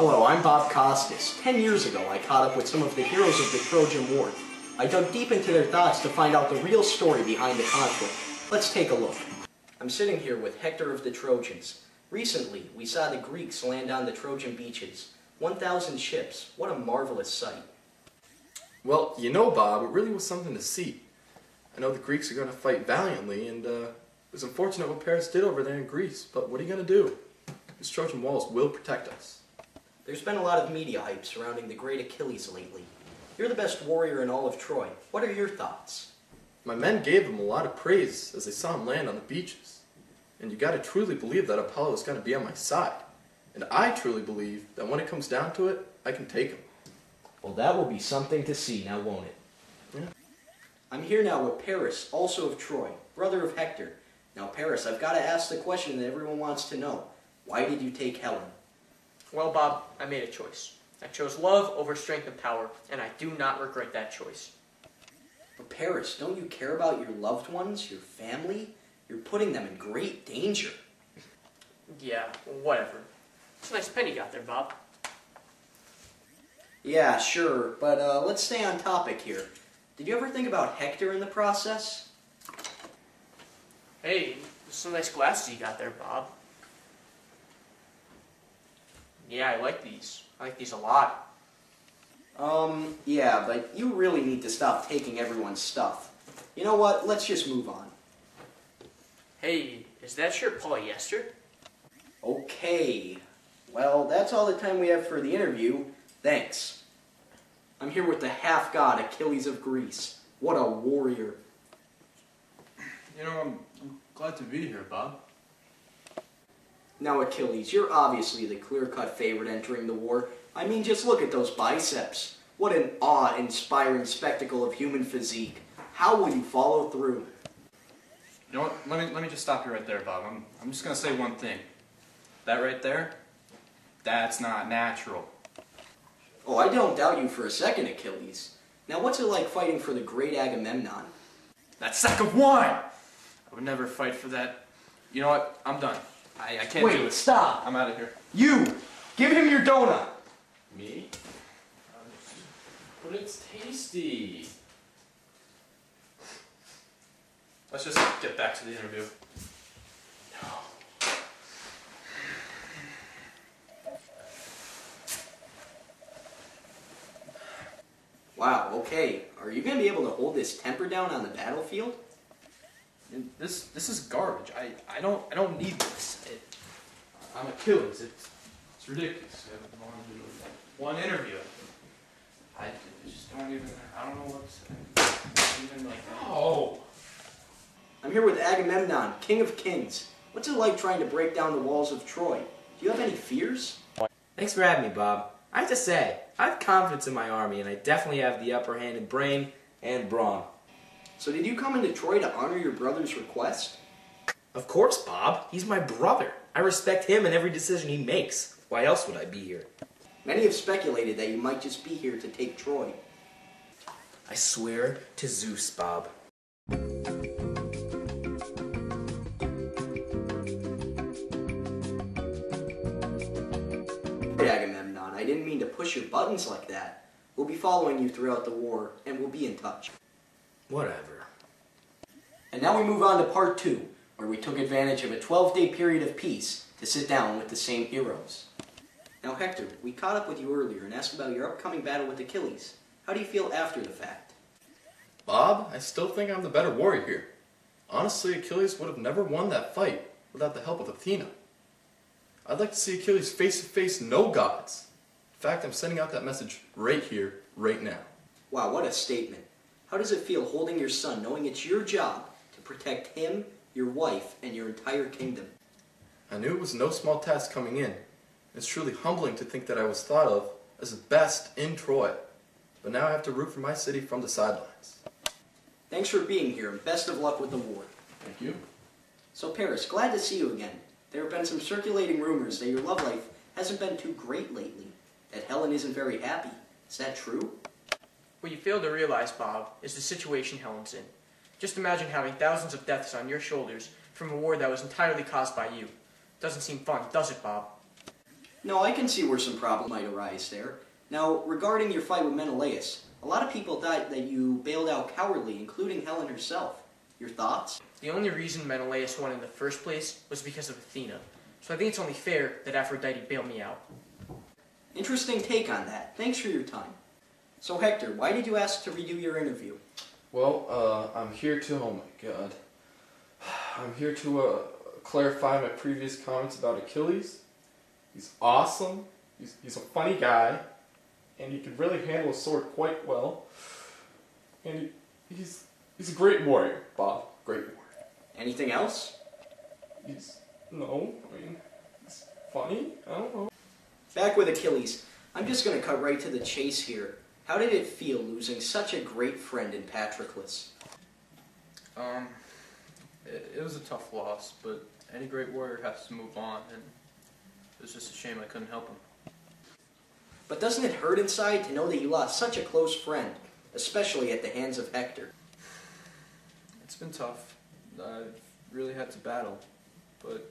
Hello, I'm Bob Costas. 10 years ago, I caught up with some of the heroes of the Trojan War. I dug deep into their thoughts to find out the real story behind the conflict. Let's take a look. I'm sitting here with Hector of the Trojans. Recently, we saw the Greeks land on the Trojan beaches. 1,000 ships. What a marvelous sight. Well, you know, Bob, it really was something to see. I know the Greeks are going to fight valiantly, and it was unfortunate what Paris did over there in Greece, but what are you going to do? These Trojan walls will protect us. There's been a lot of media hype surrounding the great Achilles lately. You're the best warrior in all of Troy. What are your thoughts? My men gave him a lot of praise as they saw him land on the beaches. And you got to truly believe that Apollo is going to be on my side. And I truly believe that when it comes down to it, I can take him. Well, that will be something to see now, won't it? Yeah. I'm here now with Paris, also of Troy, brother of Hector. Now, Paris, I've got to ask the question that everyone wants to know. Why did you take Helen? Well, Bob, I made a choice. I chose love over strength and power, and I do not regret that choice. But Paris, don't you care about your loved ones, your family? You're putting them in great danger. Yeah, whatever. It's a nice pen you got there, Bob. Yeah, sure, but let's stay on topic here. Did you ever think about Hector in the process? Hey, there's some nice glasses you got there, Bob. Yeah, I like these. I like these a lot. Yeah, but you really need to stop taking everyone's stuff. You know what? Let's just move on. Hey, is that shirt polyester? Okay. Well, that's all the time we have for the interview. Thanks. I'm here with the half-god Achilles of Greece. What a warrior. You know, I'm glad to be here, Bob. Now, Achilles, you're obviously the clear-cut favorite entering the war. I mean, just look at those biceps. What an awe-inspiring spectacle of human physique. How will you follow through? You know what? Let me just stop you right there, Bob. I'm just gonna say one thing. That right there, that's not natural. Oh, I don't doubt you for a second, Achilles. Now, what's it like fighting for the great Agamemnon? That sack of wine! I would never fight for that. You know what? I'm done. I can't do it. Wait, stop! I'm out of here. You! Give him your donut! Me? But it's tasty. Let's just get back to the interview. Wow, okay. Are you going to be able to hold this temper down on the battlefield? This is garbage. I don't need this. I'm Achilles. It's ridiculous. I want to do one interview. I just don't even. I don't know what to say. Even like that. Oh. I'm here with Agamemnon, king of kings. What's it like trying to break down the walls of Troy? Do you have any fears? Thanks for having me, Bob. I have to say, I have confidence in my army, and I definitely have the upper hand in brain and brawn. So did you come into Troy to honor your brother's request? Of course, Bob. He's my brother. I respect him and every decision he makes. Why else would I be here? Many have speculated that you might just be here to take Troy. I swear to Zeus, Bob. Agamemnon, I didn't mean to push your buttons like that. We'll be following you throughout the war, and we'll be in touch. Whatever. And now we move on to part 2, where we took advantage of a 12-day period of peace to sit down with the same heroes. Now Hector, we caught up with you earlier and asked about your upcoming battle with Achilles. How do you feel after the fact? Bob, I still think I'm the better warrior here. Honestly, Achilles would have never won that fight without the help of Athena. I'd like to see Achilles face to face, no gods. In fact, I'm sending out that message right here, right now. Wow, what a statement. How does it feel holding your son, knowing it's your job to protect him, your wife, and your entire kingdom? I knew it was no small task coming in. It's truly humbling to think that I was thought of as the best in Troy. But now I have to root for my city from the sidelines. Thanks for being here, and best of luck with the war. Thank you. So Paris, glad to see you again. There have been some circulating rumors that your love life hasn't been too great lately, that Helen isn't very happy. Is that true? What you fail to realize, Bob, is the situation Helen's in. Just imagine having thousands of deaths on your shoulders from a war that was entirely caused by you. Doesn't seem fun, does it, Bob? No, I can see where some problem might arise there. Now, regarding your fight with Menelaus, a lot of people thought that you bailed out cowardly, including Helen herself. Your thoughts? The only reason Menelaus won in the first place was because of Athena. So I think it's only fair that Aphrodite bailed me out. Interesting take on that. Thanks for your time. So Hector, why did you ask to redo your interview? Well, I'm here to, oh my god. I'm here to clarify my previous comments about Achilles. He's awesome, he's a funny guy, and he can really handle a sword quite well. And he's a great warrior, Bob. Great warrior. Anything else? He's funny? I don't know. Back with Achilles. I'm just going to cut right to the chase here. How did it feel losing such a great friend in Patroclus? It was a tough loss, but any great warrior has to move on, and it was just a shame I couldn't help him. But doesn't it hurt inside to know that you lost such a close friend, especially at the hands of Hector? It's been tough. I've really had to battle, but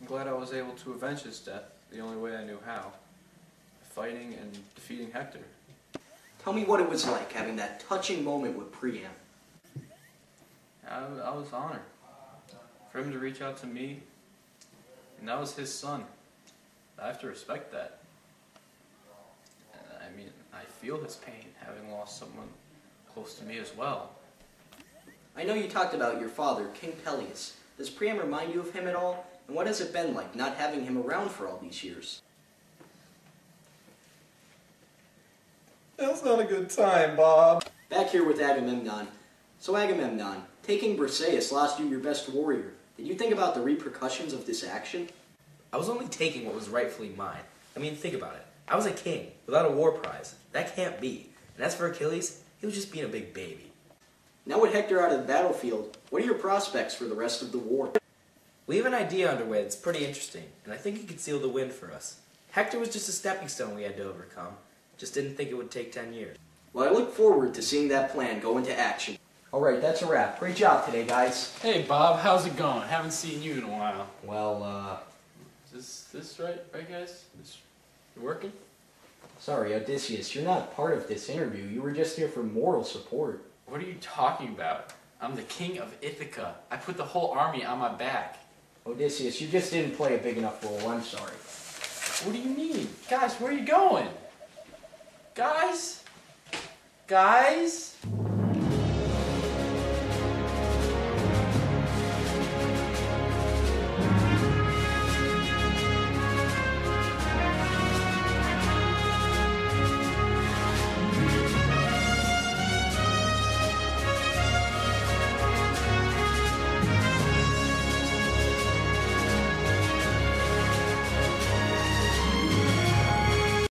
I'm glad I was able to avenge his death the only way I knew how. Fighting and defeating Hector. Tell me what it was like having that touching moment with Priam. I was honored for him to reach out to me, and that was his son. I have to respect that. I mean, I feel his pain having lost someone close to me as well. I know you talked about your father, King Peleus. Does Priam remind you of him at all? And what has it been like not having him around for all these years? That's not a good time, Bob. Back here with Agamemnon. So Agamemnon, taking Briseis lost you your best warrior. Did you think about the repercussions of this action? I was only taking what was rightfully mine. I mean, think about it. I was a king, without a war prize. That can't be. And as for Achilles, he was just being a big baby. Now with Hector out of the battlefield, what are your prospects for the rest of the war? We have an idea underway that's pretty interesting, and I think it could seal the win for us. Hector was just a stepping stone we had to overcome. Just didn't think it would take 10 years. Well, I look forward to seeing that plan go into action. Alright, that's a wrap. Great job today, guys. Hey Bob, how's it going? Haven't seen you in a while. Well, Is this right, guys? You working? sorry, Odysseus, you're not part of this interview. You were just here for moral support. What are you talking about? I'm the king of Ithaca. I put the whole army on my back. Odysseus, you just didn't play a big enough role. I'm sorry. What do you mean? Guys, where are you going? Guys? Guys?